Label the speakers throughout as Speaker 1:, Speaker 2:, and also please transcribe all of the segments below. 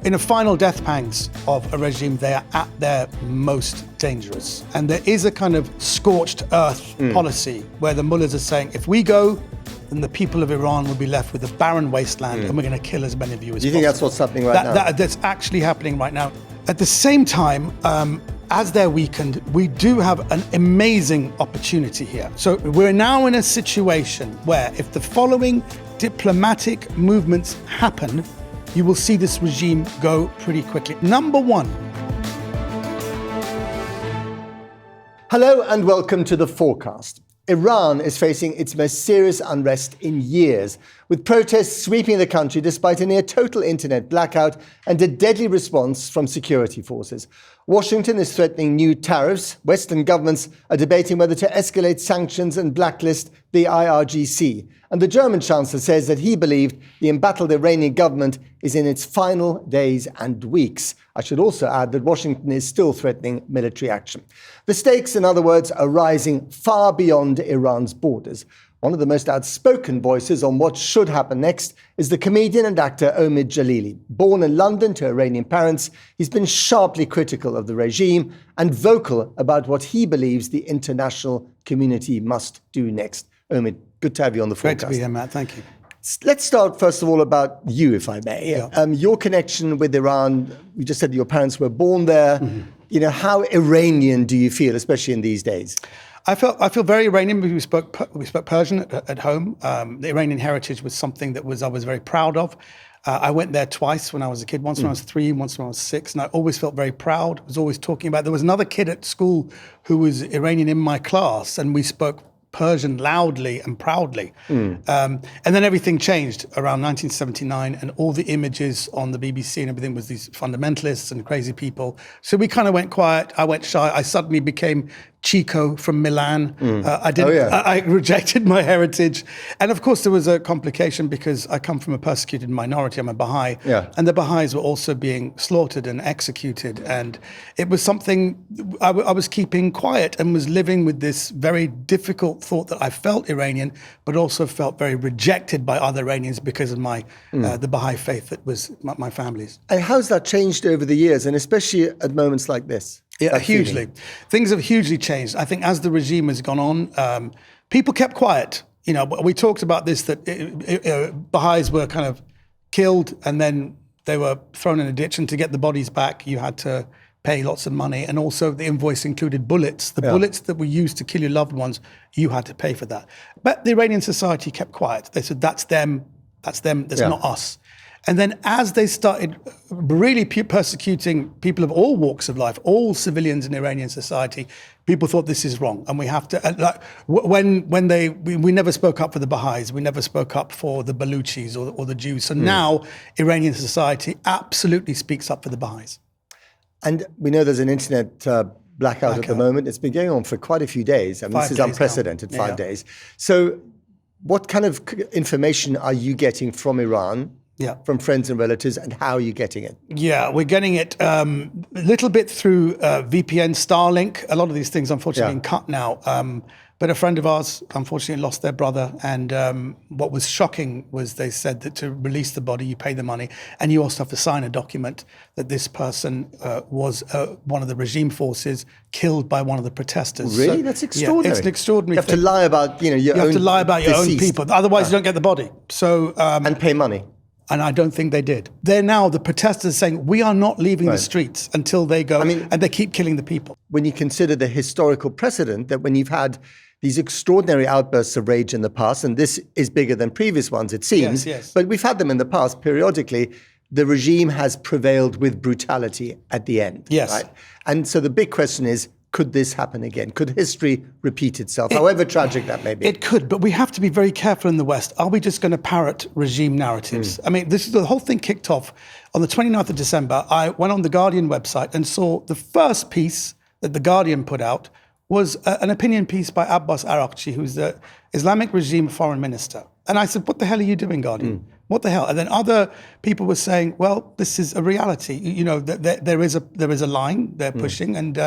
Speaker 1: in the final death pangs of a regime, they are at their most dangerous. And there is a kind of scorched earth policy where the mullahs are saying, if we go, then the people of Iran will be left with a barren wasteland and we're going to kill as many of you as possible.
Speaker 2: Do you think that's what's happening right now?
Speaker 1: That's actually happening right now. At the same time, as they're weakened, we do have an amazing opportunity here. So we're now in a situation where if the following diplomatic movements happen, you will see this regime go pretty quickly. Number one.
Speaker 2: Hello and welcome to the Fourcast. Iran is facing its most serious unrest in years, with protests sweeping the country despite a near total internet blackout and a deadly response from security forces. Washington is threatening new tariffs. Western governments are debating whether to escalate sanctions and blacklist the IRGC. And the German Chancellor says that he believed the embattled Iranian government is in its final days and weeks. I should also add that Washington is still threatening military action. The stakes, in other words, are rising far beyond Iran's borders. One of the most outspoken voices on what should happen next is the comedian and actor Omid Djalili. Born in London to Iranian parents, he's been sharply critical of the regime and vocal about what he believes the international community must do next. Omid, good to have you on the Fourcast.
Speaker 1: Great to be here, Matt. Thank you.
Speaker 2: Let's start, first of all, about you, if I may.
Speaker 1: Yeah.
Speaker 2: Your connection with Iran, you just said your parents were born there. Mm-hmm. You know, how Iranian do you feel, especially in these days?
Speaker 1: I feel very Iranian because we spoke Persian at home. The Iranian heritage was something that I was very proud of. I went there twice when I was a kid, once when I was 3, once when I was 6, and I always felt very proud. I was always talking about, there was another kid at school who was Iranian in my class, and we spoke Persian loudly and proudly. And then everything changed around 1979, and all the images on the BBC and everything was these fundamentalists and crazy people. So we kind of went quiet. I went shy. I suddenly became Chico from Milan. I rejected my heritage. And of course, there was a complication because I come from a persecuted minority. I'm a Baha'i.
Speaker 2: Yeah.
Speaker 1: And the Baha'is were also being slaughtered and executed. And it was something I was keeping quiet and was living with this very difficult thought that I felt Iranian, but also felt very rejected by other Iranians because of my the Baha'i faith that was my family's.
Speaker 2: And how's that changed over the years, and especially at moments like this?
Speaker 1: Yeah, hugely. Things have hugely changed. I think as the regime has gone on, people kept quiet. You know, we talked about this, that Baha'is were kind of killed and then they were thrown in a ditch, and to get the bodies back, you had to pay lots of money. And also the invoice included bullets. The bullets that were used to kill your loved ones, you had to pay for that. But the Iranian society kept quiet. They said, that's them, that's not us. And then as they started really persecuting people of all walks of life, all civilians in Iranian society, people thought this is wrong. And we have to, we never spoke up for the Baha'is, we never spoke up for the Baluchis or the Jews. So now Iranian society absolutely speaks up for the Baha'is.
Speaker 2: And we know there's an internet blackout at the moment. It's been going on for quite a few days. I mean, this is unprecedented, 5 days. So what kind of information are you getting from Iran? Yeah, from friends and relatives, and how are you getting it? Yeah, we're getting it a little bit through VPN, Starlink. A lot of these things, unfortunately, being cut now. But a friend of ours, unfortunately, lost their brother. And what was shocking was they said that to release the body, you pay the money, and you also have to sign a document that this person was one of the regime forces killed by one of the protesters. Really? So, that's extraordinary.
Speaker 1: Yeah, it's an extraordinary
Speaker 2: thing. You have to lie about, your own You have to lie about your own people.
Speaker 1: Otherwise, you don't get the body. So
Speaker 2: and pay money.
Speaker 1: And I don't think they did. They're now, the protesters saying, we are not leaving the streets until they go, and they keep killing the people.
Speaker 2: When you consider the historical precedent that when you've had these extraordinary outbursts of rage in the past, and this is bigger than previous ones, it seems, but we've had them in the past periodically, the regime has prevailed with brutality at the end.
Speaker 1: Yes.
Speaker 2: Right? And so the big question is, could this happen again? Could history repeat itself, however tragic that may be?
Speaker 1: It could, but we have to be very careful in the West. Are we just going to parrot regime narratives? I mean, the whole thing kicked off on the 29th of December. I went on the Guardian website and saw the first piece that the Guardian put out was an opinion piece by Abbas Araghchi, who's the Islamic regime foreign minister. And I said, what the hell are you doing, Guardian? What the hell? And then other people were saying, well, this is a reality. You know, there is a line they're pushing, and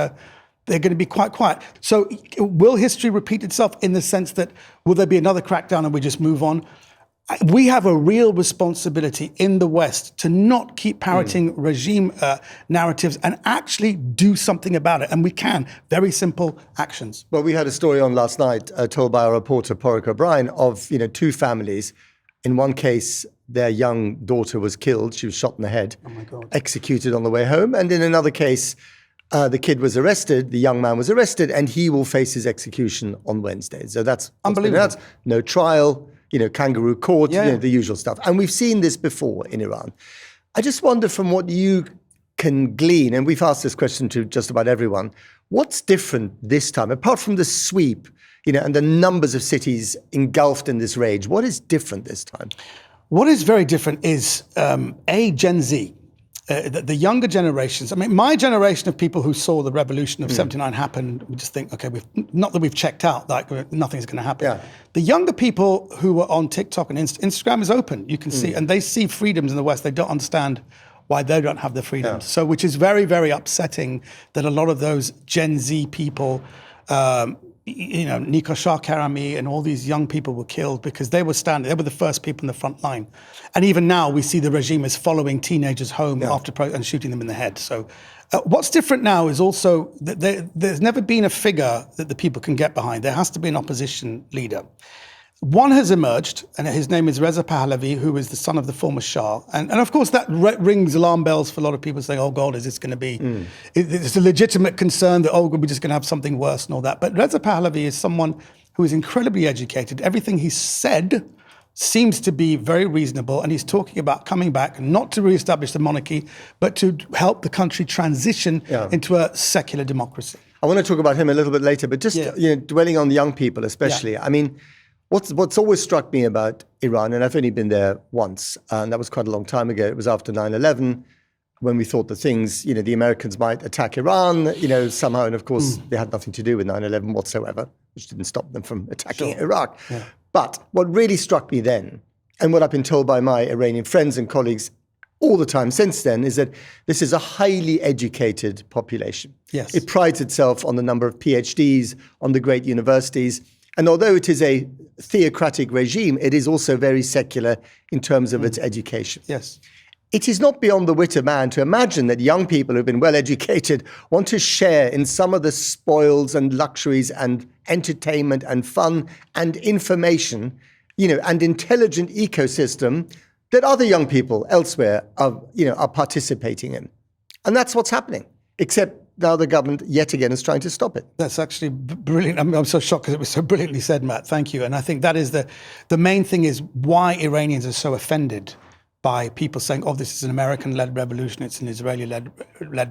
Speaker 1: they're going to be quite quiet. So will history repeat itself in the sense that will there be another crackdown and we just move on? We have a real responsibility in the West to not keep parroting regime narratives and actually do something about it. And we can. Very simple actions.
Speaker 2: Well, we had a story on last night told by our reporter, Porrick O'Brien, of two families. In one case, their young daughter was killed. She was shot in the head, executed on the way home. And in another case, the kid was arrested, the young man was arrested, and he will face his execution on Wednesday. So that's
Speaker 1: unbelievable.
Speaker 2: No trial, kangaroo court, the usual stuff. And we've seen this before in Iran. I just wonder, from what you can glean, and we've asked this question to just about everyone, what's different this time, apart from the sweep, and the numbers of cities engulfed in this rage? What is different this time?
Speaker 1: What is very different is, Gen Z. The younger generations, my generation of people who saw the revolution of 79 happen, we just think, okay, not that we've checked out, like nothing's going to happen.
Speaker 2: Yeah.
Speaker 1: The younger people who were on TikTok and Instagram is open, you can see, and they see freedoms in the West. They don't understand why they don't have the freedoms. So, which is very, very upsetting that a lot of those Gen Z people, Nico Shah-Karami and all these young people were killed because they were the first people in the front line. And even now we see the regime is following teenagers home and shooting them in the head. So what's different now is also that there's never been a figure that the people can get behind. There has to be an opposition leader. One has emerged, and his name is Reza Pahlavi, who is the son of the former Shah. And of course, that rings alarm bells for a lot of people saying, oh, God, is this going to be... It's a legitimate concern that, we're just going to have something worse and all that. But Reza Pahlavi is someone who is incredibly educated. Everything he said seems to be very reasonable, and he's talking about coming back, not to reestablish the monarchy, but to help the country transition into a secular democracy.
Speaker 2: I want to talk about him a little bit later, but just dwelling on the young people especially. What's always struck me about Iran, and I've only been there once, and that was quite a long time ago. It was after 9/11, when we thought the Americans might attack Iran, somehow, and of course they had nothing to do with 9/11 whatsoever, which didn't stop them from attacking Iraq. Yeah. But what really struck me then, and what I've been told by my Iranian friends and colleagues all the time since then, is that this is a highly educated population.
Speaker 1: Yes.
Speaker 2: It prides itself on the number of PhDs, on the great universities. And although it is a theocratic regime, it is also very secular in terms of its education.
Speaker 1: Yes.
Speaker 2: It is not beyond the wit of man to imagine that young people who've been well educated want to share in some of the spoils and luxuries and entertainment and fun and information, and intelligent ecosystem that other young people elsewhere are participating in. And that's what's happening, except now the government yet again is trying to stop it.
Speaker 1: That's actually brilliant. I'm so shocked because it was so brilliantly said, Matt. Thank you. And I think that is the main thing is why Iranians are so offended by people saying, this is an American-led revolution, it's an Israeli-led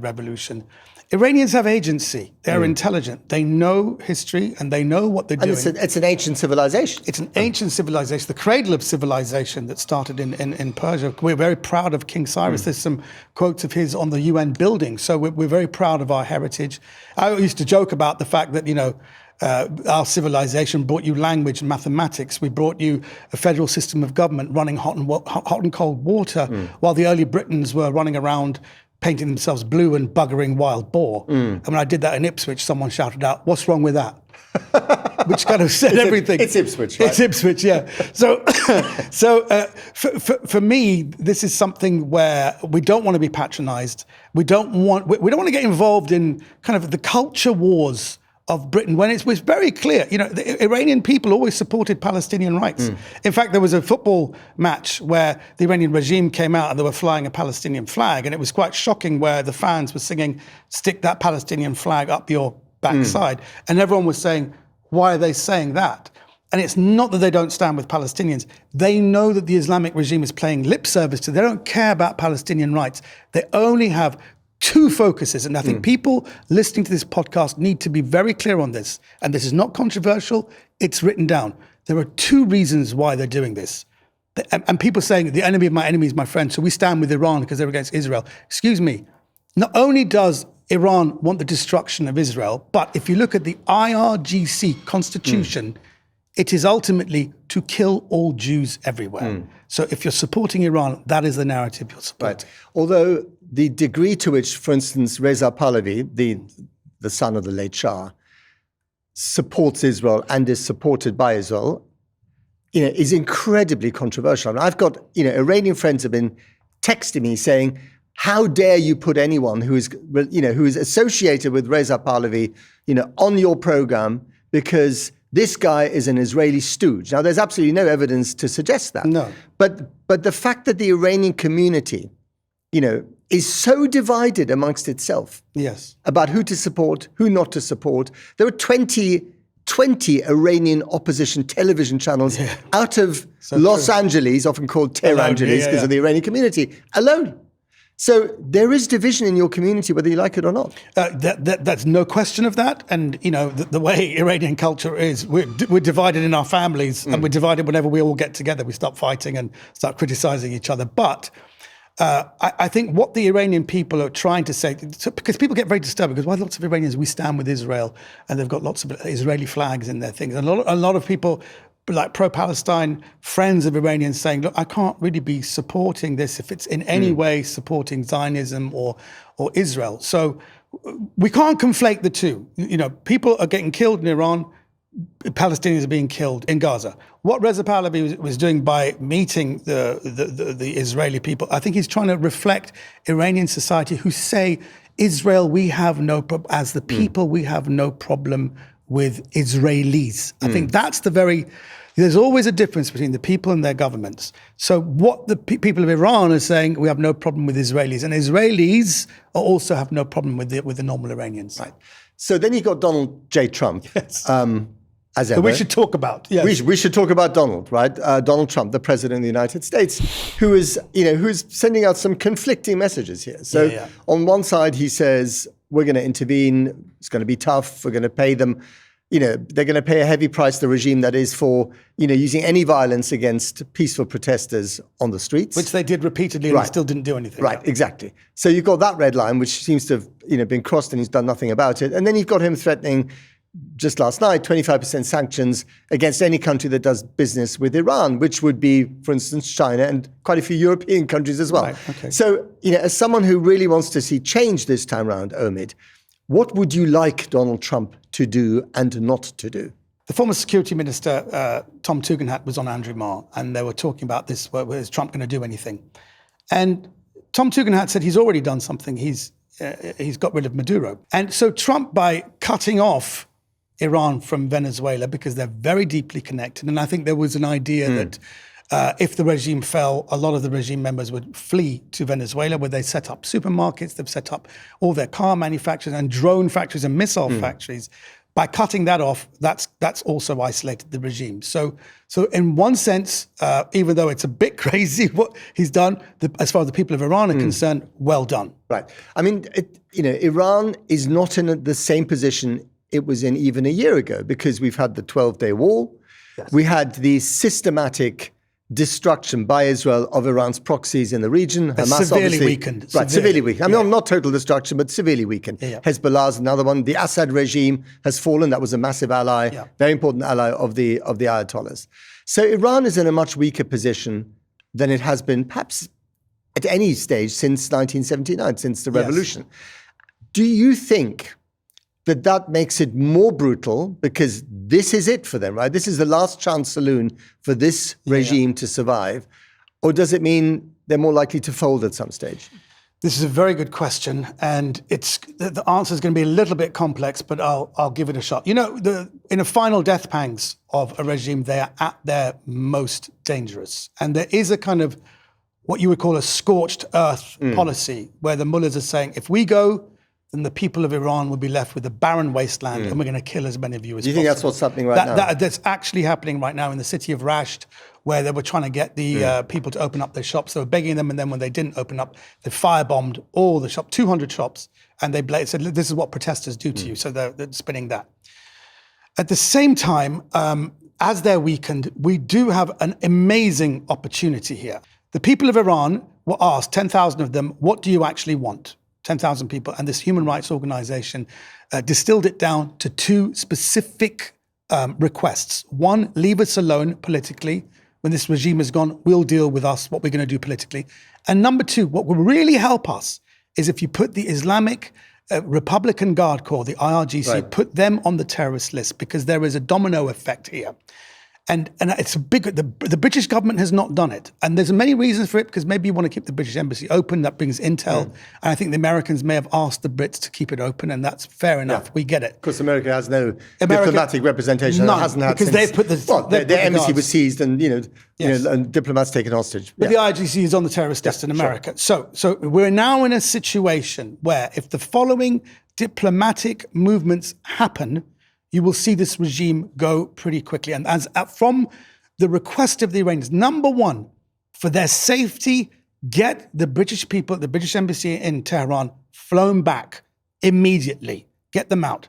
Speaker 1: revolution. Iranians have agency. They're intelligent. They know history and they know what they're doing.
Speaker 2: And it's an ancient civilization.
Speaker 1: It's an ancient civilization, the cradle of civilization that started in Persia. We're very proud of King Cyrus. There's some quotes of his on the UN building. So we're very proud of our heritage. I used to joke about the fact that, our civilization brought you language and mathematics. We brought you a federal system of government running hot and cold water, while the early Britons were running around painting themselves blue and buggering wild boar. And when I did that in Ipswich, someone shouted out, "What's wrong with that?" Which kind of said everything.
Speaker 2: It's Ipswich, right?
Speaker 1: It's Ipswich, yeah. So for me, this is something where we don't want to be patronized. We don't want to get involved in kind of the culture wars of Britain, when it was very clear, the Iranian people always supported Palestinian rights. In fact, there was a football match where the Iranian regime came out and they were flying a Palestinian flag, and it was quite shocking where the fans were singing, "Stick that Palestinian flag up your backside." And everyone was saying, why are they saying that? And it's not that they don't stand with Palestinians. They know that the Islamic regime is playing lip service to them. They don't care about Palestinian rights. They only have two focuses, and I think people listening to this podcast need to be very clear on this, and this is not controversial, it's written down. There are two reasons why they're doing this. And people saying, the enemy of my enemy is my friend, so we stand with Iran because they're against Israel. Excuse me, not only does Iran want the destruction of Israel, but if you look at the IRGC constitution, it is ultimately to kill all Jews everywhere. So if you're supporting Iran, that is the narrative you're supporting.
Speaker 2: Right. Although the degree to which, for instance, Reza Pahlavi, the son of the late Shah, supports Israel and is supported by Israel, is incredibly controversial. And I've got, Iranian friends have been texting me saying, how dare you put anyone who is associated with Reza Pahlavi, on your program, because this guy is an Israeli stooge. Now, there's absolutely no evidence to suggest that.
Speaker 1: No.
Speaker 2: But the fact that the Iranian community, is so divided amongst itself
Speaker 1: Yes.
Speaker 2: about who to support, who not to support. There were 20 Iranian opposition television channels out of Los Angeles, often called Tehrangeles because of the Iranian community, alone. So there is division in your community, whether you like it or not.
Speaker 1: That's no question of that. And, the way Iranian culture is, we're divided in our families and we're divided whenever we all get together. We stop fighting and start criticizing each other. But I think what the Iranian people are trying to say, because people get very disturbed, because why lots of Iranians, we stand with Israel and they've got lots of Israeli flags in their things. And a lot of people, like pro-Palestine friends of Iranians, saying, look, I can't really be supporting this if it's in any way supporting Zionism or Israel. So we can't conflate the two. People are getting killed in Iran. Palestinians are being killed in Gaza. What Reza Pahlavi was doing by meeting the Israeli people, I think he's trying to reflect Iranian society who say, Israel, we have no problem, as the people, we have no problem with Israelis. I think that's there's always a difference between the people and their governments. So what the people of Iran are saying, we have no problem with Israelis, and Israelis also have no problem with the normal Iranians.
Speaker 2: Right. So then you got Donald J. Trump.
Speaker 1: Yes.
Speaker 2: As ever.
Speaker 1: So we should talk about. Yes.
Speaker 2: We should talk about Donald, right? Donald Trump, the president of the United States, who's sending out some conflicting messages here. So on one side, he says, we're going to intervene. It's going to be tough. We're going to pay them. They're going to pay a heavy price, the regime that is, for, using any violence against peaceful protesters on the streets.
Speaker 1: Which they did repeatedly and still didn't do anything.
Speaker 2: Right, exactly. So you've got that red line, which seems to have, been crossed, and he's done nothing about it. And then you've got him threatening, just last night, 25% sanctions against any country that does business with Iran, which would be, for instance, China and quite a few European countries as well.
Speaker 1: Right, okay.
Speaker 2: So, as someone who really wants to see change this time around, Omid, what would you like Donald Trump to do and not to do?
Speaker 1: The former security minister, Tom Tugendhat, was on Andrew Marr, and they were talking about this, is Trump going to do anything? And Tom Tugendhat said he's already done something. He's got rid of Maduro. And so Trump, by cutting off Iran from Venezuela, because they're very deeply connected, and I think there was an idea that if the regime fell, a lot of the regime members would flee to Venezuela, where they set up supermarkets, they've set up all their car manufacturers and drone factories and missile factories. By cutting that off, that's also isolated the regime. So in one sense, even though it's a bit crazy what he's done, as far as the people of Iran are concerned, well done.
Speaker 2: Right. I mean, Iran is not in the same position it was in even a year ago, because we've had the 12-day war. Yes. We had the systematic destruction by Israel of Iran's proxies in the region.
Speaker 1: Hamas severely weakened.
Speaker 2: Right, severely weakened. I mean, not total destruction, but severely weakened. Hezbollah's another one. The Assad regime has fallen. That was a massive ally, very important ally of the Ayatollahs. So Iran is in a much weaker position than it has been perhaps at any stage since 1979, since the revolution. Do you think that makes it more brutal, because this is it for them, right? This is the last chance saloon for this regime to survive. Or does it mean they're more likely to fold at some stage?
Speaker 1: This is a very good question, and the answer is going to be a little bit complex, but I'll give it a shot. In the final death pangs of a regime, they are at their most dangerous. And there is a kind of what you would call a scorched earth policy, where the mullahs are saying, if we go, then the people of Iran will be left with a barren wasteland, and we're going to kill as many of you as possible.
Speaker 2: Do you think that's what's happening right now?
Speaker 1: That's actually happening right now in the city of Rasht, where they were trying to get the people to open up their shops. They were begging them, and then when they didn't open up, they firebombed all the shops, 200 shops, and they said, this is what protesters do to you. So they're spinning that. At the same time, as they're weakened, we do have an amazing opportunity here. The people of Iran were asked, 10,000 of them, what do you actually want? 10,000 people, and this human rights organization distilled it down to two specific requests. One, leave us alone politically. When this regime is gone, we'll deal with us, what we're going to do politically. And number two, what will really help us is if you put the Islamic Republican Guard Corps, the IRGC, put them on the terrorist list, because there is a domino effect here. And it's a big, the British government has not done it. And there's many reasons for it, because maybe you want to keep the British embassy open, that brings intel. And I think the Americans may have asked the Brits to keep it open, and that's fair enough. Yeah. We get it.
Speaker 2: Of course, America has no diplomatic representation.
Speaker 1: None,
Speaker 2: it hasn't had
Speaker 1: because
Speaker 2: since,
Speaker 1: they put
Speaker 2: their embassy was seized and, and diplomats taken hostage.
Speaker 1: But the IRGC is on the terrorist list in America. Sure. So we're now in a situation where if the following diplomatic movements happen, you will see this regime go pretty quickly. And from the request of the Iranians, number one, for their safety, get the British people at the British embassy in Tehran flown back immediately. Get them out.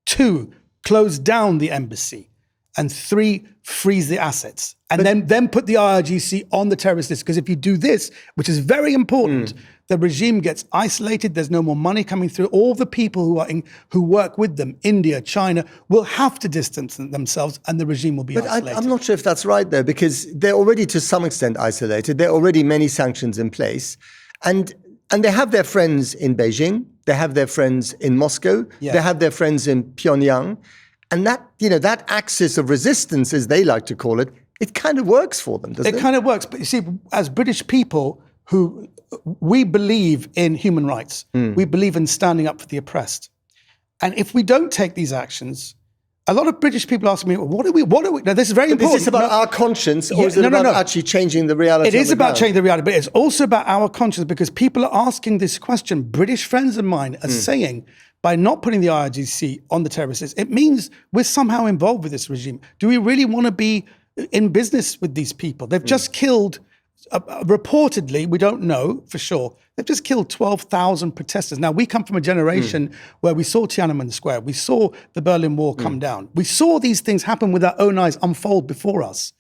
Speaker 1: 2, close down the embassy. And 3, freeze the assets. And then put the IRGC on the terrorist list. Because if you do this, which is very important, the regime gets isolated. There's no more money coming through. All the people who work with them, India, China, will have to distance themselves, and the regime will be isolated.
Speaker 2: I'm not sure if that's right, though, because they're already to some extent isolated. There are already many sanctions in place. And they have their friends in Beijing. They have their friends in Moscow. Yeah. They have their friends in Pyongyang. And that axis of resistance, as they like to call it, it kind of works for them, doesn't it?
Speaker 1: It kind of works. But you see, as British people we believe in human rights. We believe in standing up for the oppressed. And if we don't take these actions, a lot of British people ask me, what are we? Now, this is very important.
Speaker 2: Is this about our conscience, or is it about actually changing the reality?
Speaker 1: It is about changing the reality, but it's also about our conscience, because people are asking this question. British friends of mine are saying, by not putting the IRGC on the terrorist list, it means we're somehow involved with this regime. Do we really want to be in business with these people? They've just killed, reportedly, we don't know for sure, they've just killed 12,000 protesters. Now, we come from a generation where we saw Tiananmen Square, we saw the Berlin Wall come down. We saw these things happen with our own eyes unfold before us.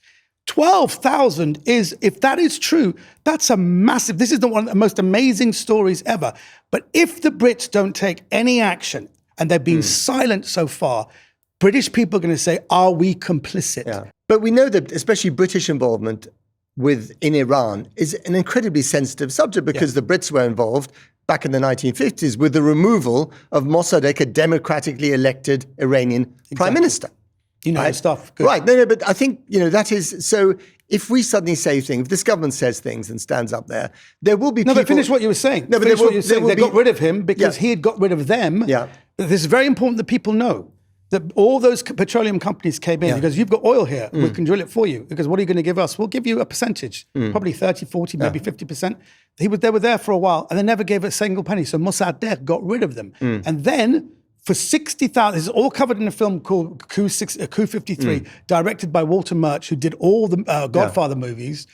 Speaker 1: 12,000 is, if that is true, that's a massive, this is one of the most amazing stories ever. But if the Brits don't take any action, and they've been silent so far, British people are going to say, are we complicit?
Speaker 2: Yeah. But we know that especially British involvement in Iran is an incredibly sensitive subject, because the Brits were involved back in the 1950s with the removal of Mossadegh, a democratically elected Iranian prime minister.
Speaker 1: You know, stuff. Good.
Speaker 2: Right. No, but I think, that is, so if we suddenly say things, if this government says things and stands up there, there will be people.
Speaker 1: No, but finish what you were saying. No, but they got rid of him because he had got rid of them. Yeah. But this is very important that people know that all those petroleum companies came in because you've got oil here, we can drill it for you. Because what are you going to give us? We'll give you a percentage, probably 30, 40, maybe 50%. They were there for a while and they never gave a single penny. So Mossadegh got rid of them. And then for 60,000, this is all covered in a film called Coup 53, directed by Walter Murch, who did all the Godfather movies.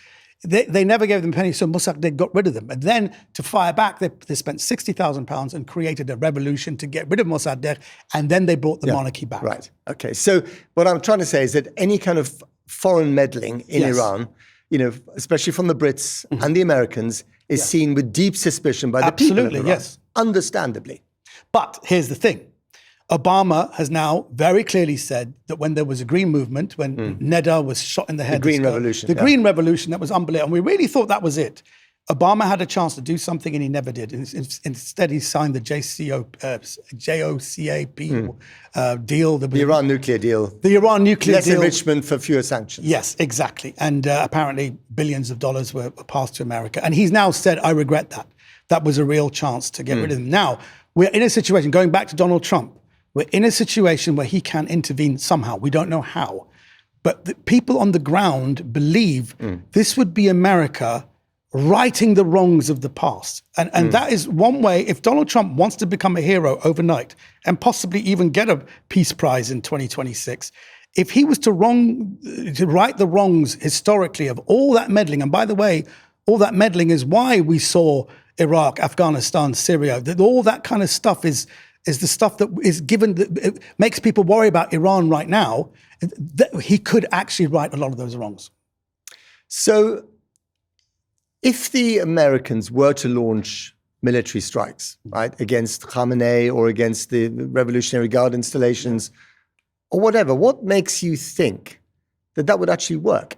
Speaker 1: They never gave them a penny, so Mossadegh got rid of them. And then to fire back, they spent £60,000 and created a revolution to get rid of Mossadegh, and then they brought the monarchy back.
Speaker 2: Right. Okay. So what I'm trying to say is that any kind of foreign meddling in Iran, especially from the Brits and the Americans, is seen with deep suspicion by the people of Iran. Yes. Understandably.
Speaker 1: But here's the thing. Obama has now very clearly said that when there was a green movement, when Neda was shot in the head.
Speaker 2: The Green Revolution.
Speaker 1: The Green Revolution, that was unbelievable. And we really thought that was it. Obama had a chance to do something and he never did. Instead, he signed the JOCAP deal.
Speaker 2: The Iran nuclear deal.
Speaker 1: The Iran nuclear deal.
Speaker 2: Less enrichment for fewer sanctions.
Speaker 1: Yes, exactly. And apparently billions of dollars were passed to America. And he's now said, I regret that. That was a real chance to get rid of them. Now, we're in a situation, going back to Donald Trump, we're in a situation where he can intervene somehow. We don't know how. But the people on the ground believe this would be America righting the wrongs of the past. And that is one way, if Donald Trump wants to become a hero overnight and possibly even get a peace prize in 2026, if he was to right the wrongs historically of all that meddling, and by the way, all that meddling is why we saw Iraq, Afghanistan, Syria, that all that kind of stuff is the stuff that is given, that makes people worry about Iran right now, that he could actually right a lot of those wrongs.
Speaker 2: So if the Americans were to launch military strikes, right, against Khamenei or against the Revolutionary Guard installations or whatever, what makes you think that would actually work?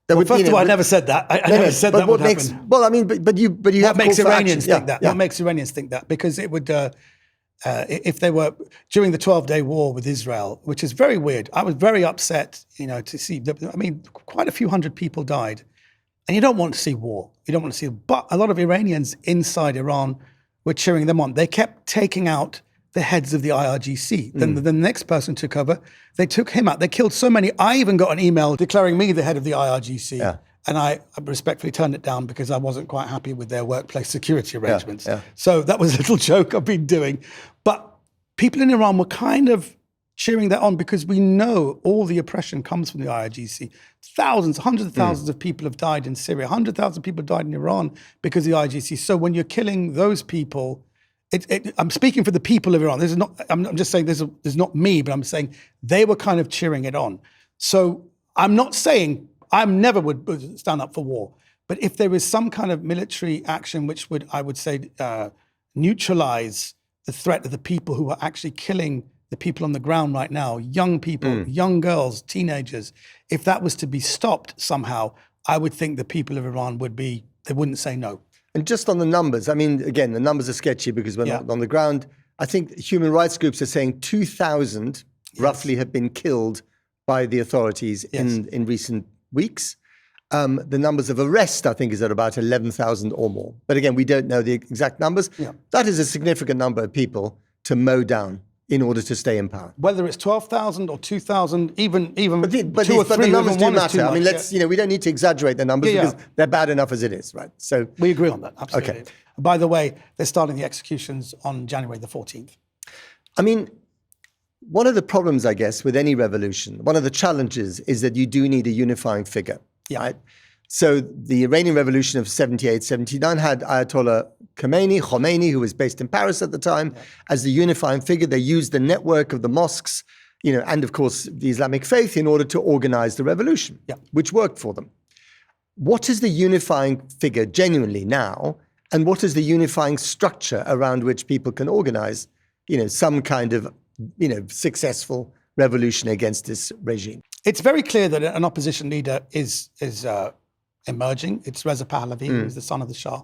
Speaker 1: First of all, I never said that. I never said that would happen.
Speaker 2: Well, I mean, but you
Speaker 1: what
Speaker 2: have
Speaker 1: makes
Speaker 2: call for
Speaker 1: Iranians
Speaker 2: action.
Speaker 1: think that? What makes Iranians think that? Because it would if they were during the 12-day war with Israel, which is very weird. I was very upset, to see. I mean, quite a few hundred people died, and you don't want to see war. You don't want to see. But a lot of Iranians inside Iran were cheering them on. They kept taking out the heads of the IRGC. Then the next person took over. They took him out. They killed so many. I even got an email declaring me the head of the IRGC. Yeah. And I respectfully turned it down because I wasn't quite happy with their workplace security arrangements. Yeah. So that was a little joke I've been doing. But people in Iran were kind of cheering that on because we know all the oppression comes from the IRGC. Thousands, hundreds of thousands of people have died in Syria. 100,000 people died in Iran because of the IRGC. So when you're killing those people, I'm speaking for the people of Iran. This is not. I'm just saying this is not me, but I'm saying they were kind of cheering it on. So I'm not saying I never would stand up for war, but if there is some kind of military action which would, I would say, neutralize the threat of the people who are actually killing the people on the ground right now, young people, young girls, teenagers, if that was to be stopped somehow, I would think the people of Iran they wouldn't say no.
Speaker 2: And just on the numbers, I mean, again, the numbers are sketchy because we're not on the ground. I think human rights groups are saying 2,000 roughly have been killed by the authorities in recent weeks. The numbers of arrest, I think, is at about 11,000 or more. But again, we don't know the exact numbers. Yeah. That is a significant number of people to mow down in order to stay in power.
Speaker 1: Whether it's 12,000 or 2,000, even
Speaker 2: but the numbers do matter. I mean, we don't need to exaggerate the numbers because they're bad enough as it is, right? So
Speaker 1: we agree on that, absolutely. Okay. By the way, they're starting the executions on January the 14th.
Speaker 2: I mean, one of the problems, I guess, with any revolution, one of the challenges is that you do need a unifying figure. Yeah. Right? So the Iranian Revolution of 78, 79 had Ayatollah Khomeini, who was based in Paris at the time, as the unifying figure. They used the network of the mosques, and of course the Islamic faith in order to organize the revolution, which worked for them. What is the unifying figure genuinely now? And what is the unifying structure around which people can organize, some kind of, successful revolution against this regime?
Speaker 1: It's very clear that an opposition leader is emerging. It's Reza Pahlavi, who's the son of the Shah.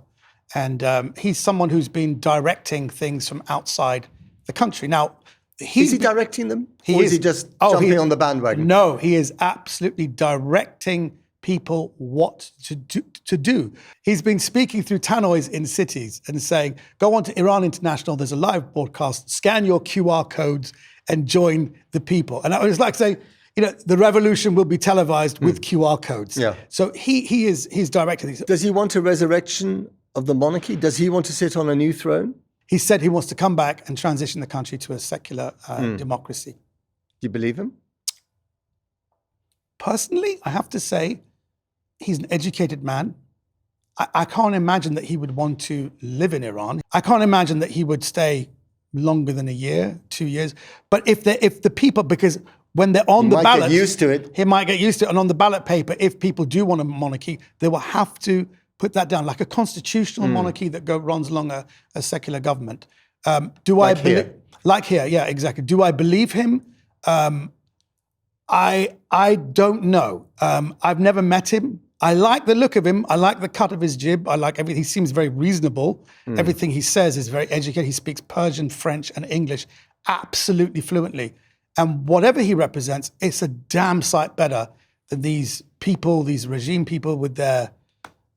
Speaker 1: And he's someone who's been directing things from outside the country. Now,
Speaker 2: is he directing them? Or is he just jumping on the bandwagon?
Speaker 1: No, he is absolutely directing people what to do. He's been speaking through tannoys in cities and saying, go on to Iran International, there's a live broadcast, scan your QR codes and join the people. And I was like saying, the revolution will be televised with QR codes. Yeah. So he's directing these.
Speaker 2: Does he want a resurrection of the monarchy? Does he want to sit on a new throne?
Speaker 1: He said he wants to come back and transition the country to a secular democracy.
Speaker 2: Do you believe him?
Speaker 1: Personally, I have to say, he's an educated man. I can't imagine that he would want to live in Iran. I can't imagine that he would stay longer than a year, 2 years. But if the people, because when they're on the ballot,
Speaker 2: he might get used to it.
Speaker 1: He might get used to it. And on the ballot paper, if people do want a monarchy, they will have to put that down, like a constitutional monarchy that runs along a secular government. Like here, yeah, exactly. Do I believe him? I don't know. I've never met him. I like the look of him. I like the cut of his jib. I like everything. He seems very reasonable. Everything he says is very educated. He speaks Persian, French, and English absolutely fluently. And whatever he represents, it's a damn sight better than these people, these regime people with their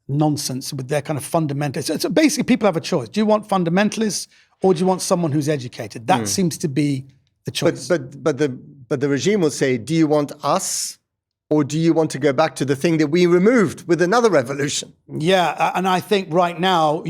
Speaker 1: nonsense, with their kind of fundamentalists. So basically, people have a choice. Do you want fundamentalists or do you want someone who's educated? That seems to be the choice.
Speaker 2: But the regime will say, do you want us or do you want to go back to the thing that we removed with another revolution?
Speaker 1: Yeah, and I think right now,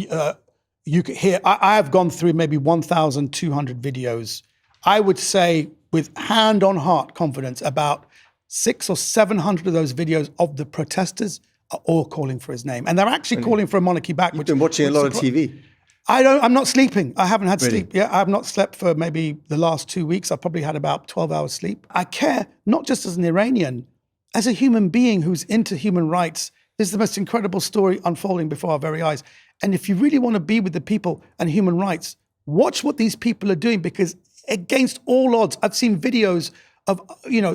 Speaker 1: you could hear, I have gone through maybe 1,200 videos. I would say with hand on heart confidence, about 600 or 700 of those videos of the protesters are all calling for his name. And they're actually calling for a monarchy back.
Speaker 2: You've been watching a lot of TV.
Speaker 1: I'm not sleeping. I haven't had sleep. Yeah, I've not slept for maybe the last 2 weeks. I've probably had about 12 hours sleep. I care, not just as an Iranian, as a human being who's into human rights. This is the most incredible story unfolding before our very eyes. And if you really want to be with the people and human rights, watch what these people are doing, because against all odds, I've seen videos of,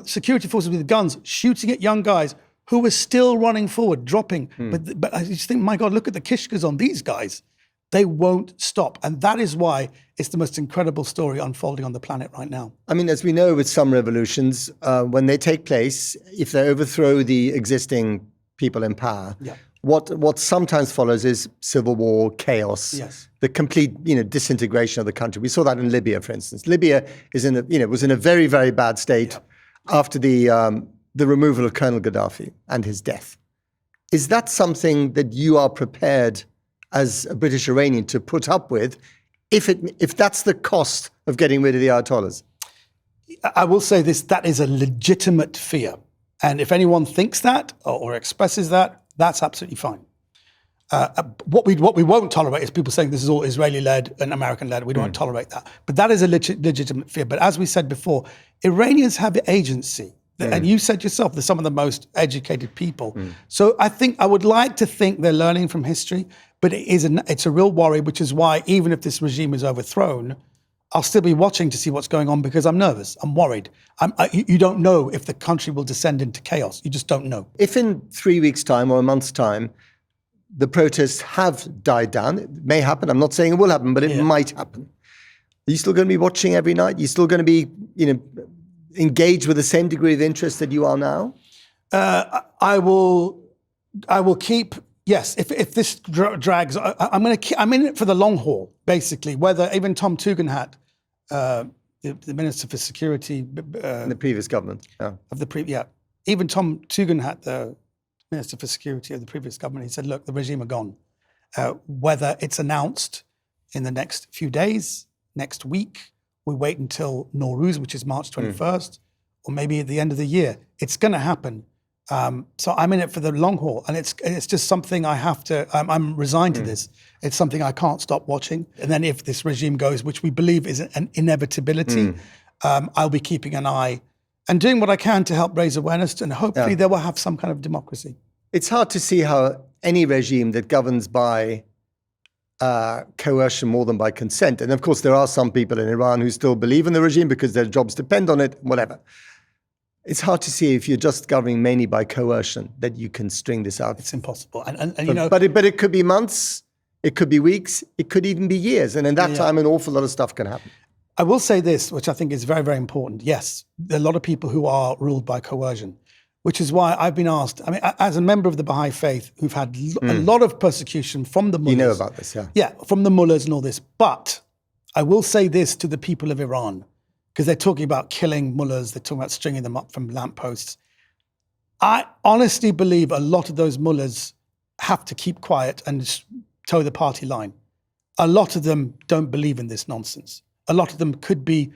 Speaker 1: security forces with guns shooting at young guys who were still running forward, dropping. But I just think, my God, look at the kishkas on these guys. They won't stop. And that is why it's the most incredible story unfolding on the planet right now.
Speaker 2: I mean, as we know with some revolutions, when they take place, if they overthrow the existing people in power, what sometimes follows is civil war, chaos, the complete disintegration of the country. We saw that in Libya, for instance. Libya is was in a very, very bad state after the removal of Colonel Gaddafi and his death. Is that something that you are prepared as a British Iranian to put up with if that's the cost of getting rid of the Ayatollahs?
Speaker 1: I will say this, that is a legitimate fear. And if anyone thinks that or expresses that, that's absolutely fine. What we won't tolerate is people saying this is all Israeli-led and American-led. We don't tolerate that. But that is a legitimate fear. But as we said before, Iranians have agency. And you said yourself, they're some of the most educated people. So I would like to think they're learning from history, but it's a real worry, which is why even if this regime is overthrown, I'll still be watching to see what's going on because I'm nervous, I'm worried. You don't know if the country will descend into chaos. You just don't know.
Speaker 2: If in 3 weeks' time or a month's time, the protests have died down, it may happen, I'm not saying it will happen, but it might happen. Are you still going to be watching every night? Are you still going to be, engaged with the same degree of interest that you are now?
Speaker 1: I will keep. Yes, if this drags, I'm in it for the long haul, basically. Whether even Tom Tugendhat, the Minister for Security
Speaker 2: in the previous government,
Speaker 1: even Tom Tugendhat, the Minister for Security of the previous government, he said, "Look, the regime are gone. Whether it's announced in the next few days, next week." We wait until Nowruz, which is March 21st, or maybe at the end of the year. It's going to happen. So I'm in it for the long haul, and it's just something I have to. I'm resigned to this. It's something I can't stop watching. And then if this regime goes, which we believe is an inevitability, I'll be keeping an eye and doing what I can to help raise awareness, and hopefully they will have some kind of democracy.
Speaker 2: It's hard to see how any regime that governs by coercion more than by consent. And of course, there are some people in Iran who still believe in the regime because their jobs depend on it, whatever. It's hard to see if you're just governing mainly by coercion that you can string this out.
Speaker 1: It's impossible.
Speaker 2: But it could be months, it could be weeks, it could even be years. And in that time, an awful lot of stuff can happen.
Speaker 1: I will say this, which I think is very, very important. Yes, there are a lot of people who are ruled by coercion, which is why I've been asked, as a member of the Baha'i faith, who've had a lot of persecution from the mullahs.
Speaker 2: You know about this, yeah.
Speaker 1: Yeah, from the mullahs and all this. But I will say this to the people of Iran, because they're talking about killing mullahs, they're talking about stringing them up from lampposts. I honestly believe a lot of those mullahs have to keep quiet and toe the party line. A lot of them don't believe in this nonsense. A lot of them could be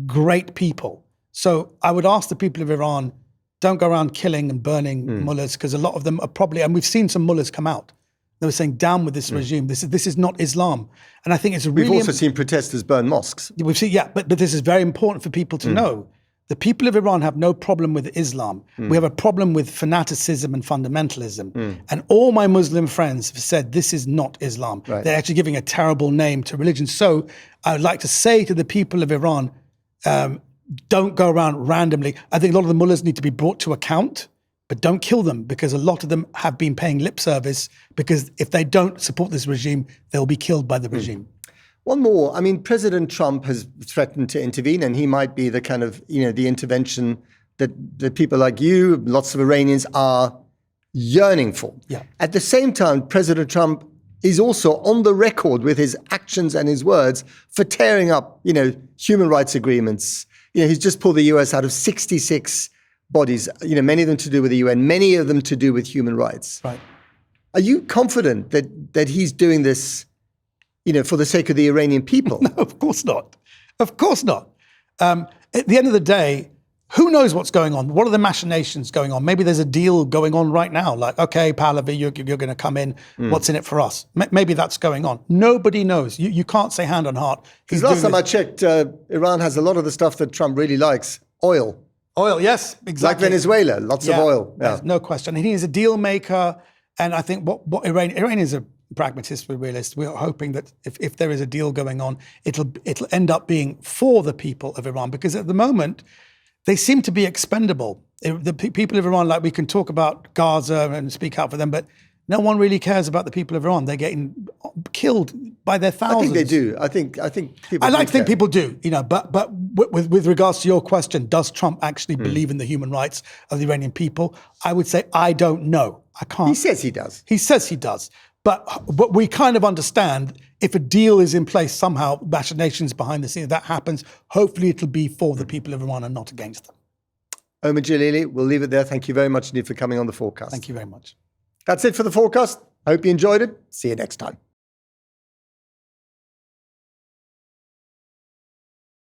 Speaker 1: great people. So I would ask the people of Iran, don't go around killing and burning mullahs, because a lot of them are probably, and we've seen some mullahs come out. They were saying, down with this regime. This is not Islam. And I think it's really...
Speaker 2: We've also seen protesters burn mosques.
Speaker 1: We've seen, but this is very important for people to know. The people of Iran have no problem with Islam. We have a problem with fanaticism and fundamentalism. And all my Muslim friends have said, this is not Islam.
Speaker 2: Right.
Speaker 1: They're actually giving a terrible name to religion. So I would like to say to the people of Iran, don't go around randomly. I think a lot of the mullahs need to be brought to account, but don't kill them, because a lot of them have been paying lip service, because if they don't support this regime, they'll be killed by the regime.
Speaker 2: One more. I mean, President Trump has threatened to intervene, and he might be the kind of, the intervention that people like you, lots of Iranians are yearning for.
Speaker 1: Yeah.
Speaker 2: At the same time, President Trump is also on the record with his actions and his words for tearing up, human rights agreements. He's just pulled the US out of 66 bodies, many of them to do with the UN, many of them to do with human rights.
Speaker 1: Right.
Speaker 2: Are you confident that he's doing this, for the sake of the Iranian people?
Speaker 1: No, of course not. Of course not. At the end of the day, who knows what's going on? What are the machinations going on? Maybe there's a deal going on right now. Like, okay, Pahlavi, you're going to come in. What's in it for us? Maybe that's going on. Nobody knows. You can't say hand on heart.
Speaker 2: Because last time I checked, Iran has a lot of the stuff that Trump really likes. Oil.
Speaker 1: Oil, yes, exactly.
Speaker 2: Like Venezuela, lots of oil. Yeah.
Speaker 1: No question. And he is a deal maker. And I think what Iran is a pragmatist, we're realist. We're hoping that if there is a deal going on, it'll end up being for the people of Iran, because at the moment, they seem to be expendable. The people of Iran, like, we can talk about Gaza and speak out for them, but No one really cares about the people of Iran. They're getting killed by their thousands.
Speaker 2: I think they do. I think people.
Speaker 1: I like to think people do, but with regards to your question, does Trump actually believe in the human rights of the Iranian people? I would say I don't know. I can't.
Speaker 2: He says he does.
Speaker 1: He says he does. But we kind of understand if a deal is in place somehow, machinations behind the scenes, that happens, hopefully it'll be for the people of Iran and not against them.
Speaker 2: Omid Djalili, we'll leave it there. Thank you very much indeed for coming on the Forecast.
Speaker 1: Thank you very much.
Speaker 2: That's it for the Forecast. I hope you enjoyed it. See you next time.